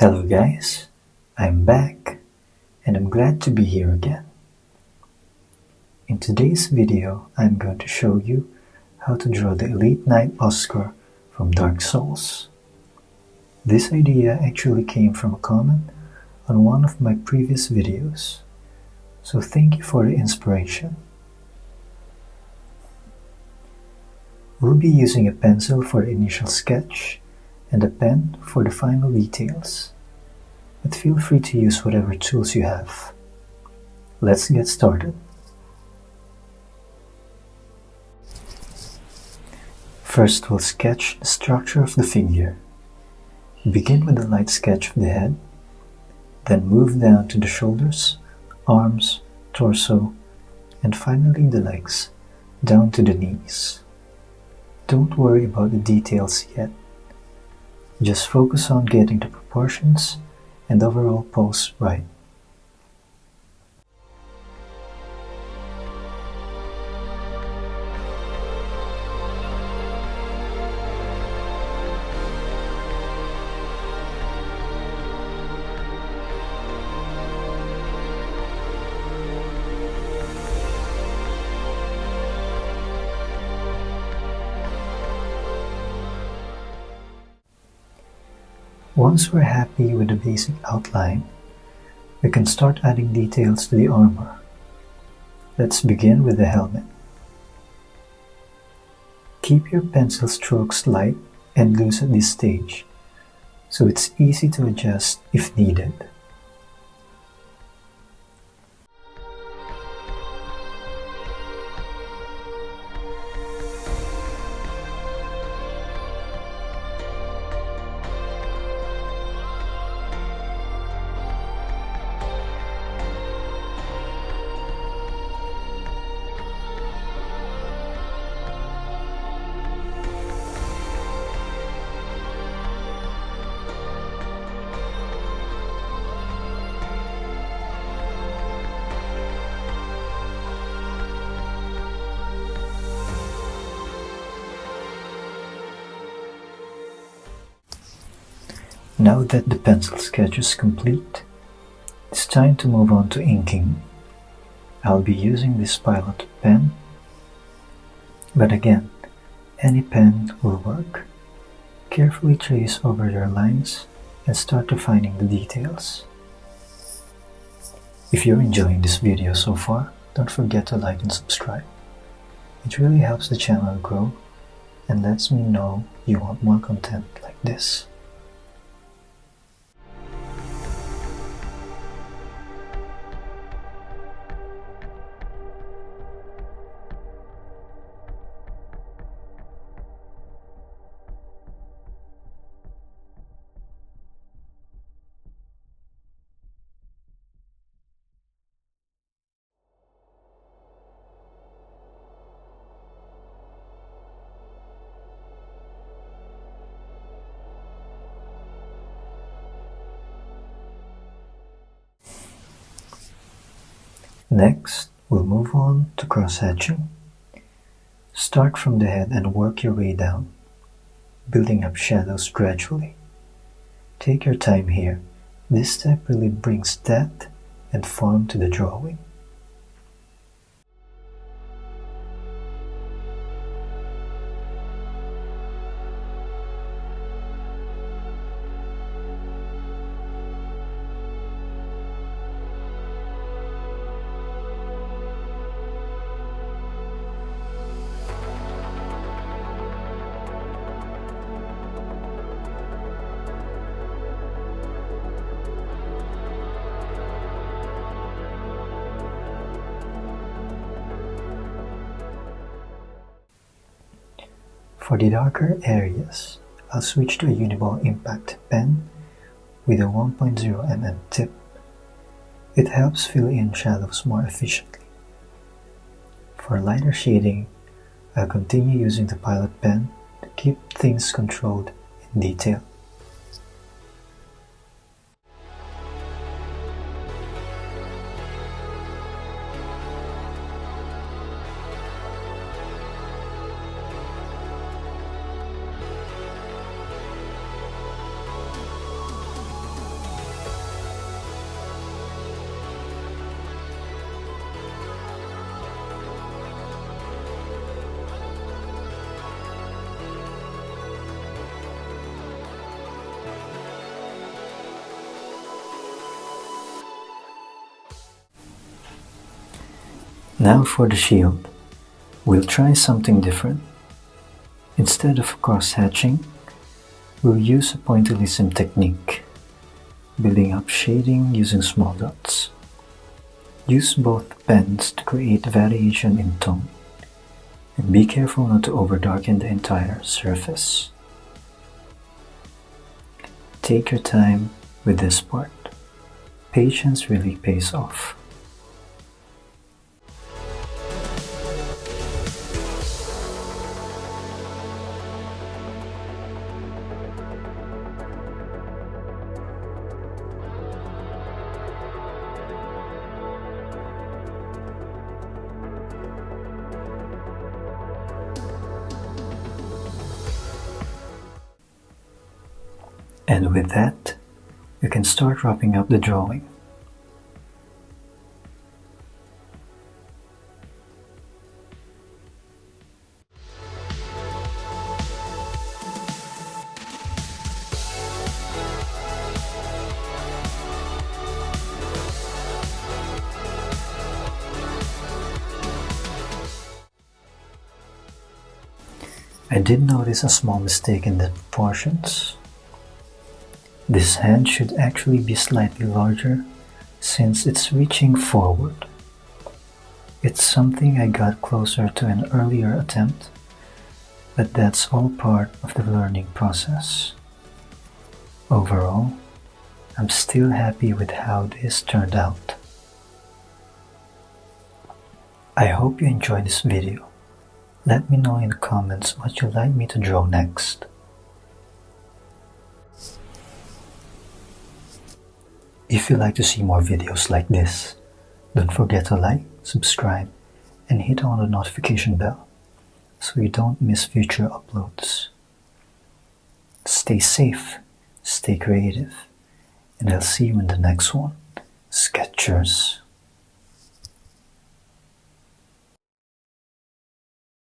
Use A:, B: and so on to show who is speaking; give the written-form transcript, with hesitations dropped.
A: Hello guys, I'm back and I'm glad to be here again. In today's video, I'm going to show you how to draw the Elite Knight Oscar from Dark Souls. This idea actually came from a comment on one of my previous videos, so thank you for the inspiration. We'll be using a pencil for the initial sketch and a pen for the final details, but feel free to use whatever tools you have. Let's get started. First, we'll sketch the structure of the figure. Begin with a light sketch of the head, then move down to the shoulders, arms, torso, and finally the legs, down to the knees. Don't worry about the details yet. Just focus on getting the proportions and overall pose right. Once we're happy with the basic outline, we can start adding details to the armor. Let's begin with the helmet. Keep your pencil strokes light and loose at this stage, so it's easy to adjust if needed. Now that the pencil sketch is complete, it's time to move on to inking. I'll be using this Pilot pen, but again, any pen will work. Carefully trace over your lines and start defining the details. If you're enjoying this video so far, don't forget to like and subscribe. It really helps the channel grow and lets me know you want more content like this. Next, we'll move on to cross-hatching. Start from the head and work your way down, building up shadows gradually. Take your time here. This step really brings depth and form to the drawing. For the darker areas, I'll switch to a Uniball Impact pen with a 1.0 mm tip. It helps fill in shadows more efficiently. For lighter shading, I'll continue using the Pilot pen to keep things controlled in detail. Now for the shield. We'll try something different. Instead of cross-hatching, we'll use a pointillism technique, building up shading using small dots. Use both pens to create variation in tone, and be careful not to overdarken the entire surface. Take your time with this part. Patience really pays off. And with that, you can start wrapping up the drawing. I did notice a small mistake in the proportions. This hand should actually be slightly larger since it's reaching forward. It's something I got closer to an earlier attempt, but that's all part of the learning process. Overall, I'm still happy with how this turned out. I hope you enjoyed this video. Let me know in the comments what you'd like me to draw next. If you'd like to see more videos like this, don't forget to like, subscribe, and hit on the notification bell so you don't miss future uploads. Stay safe, stay creative, and I'll see you in the next one. Sketchers.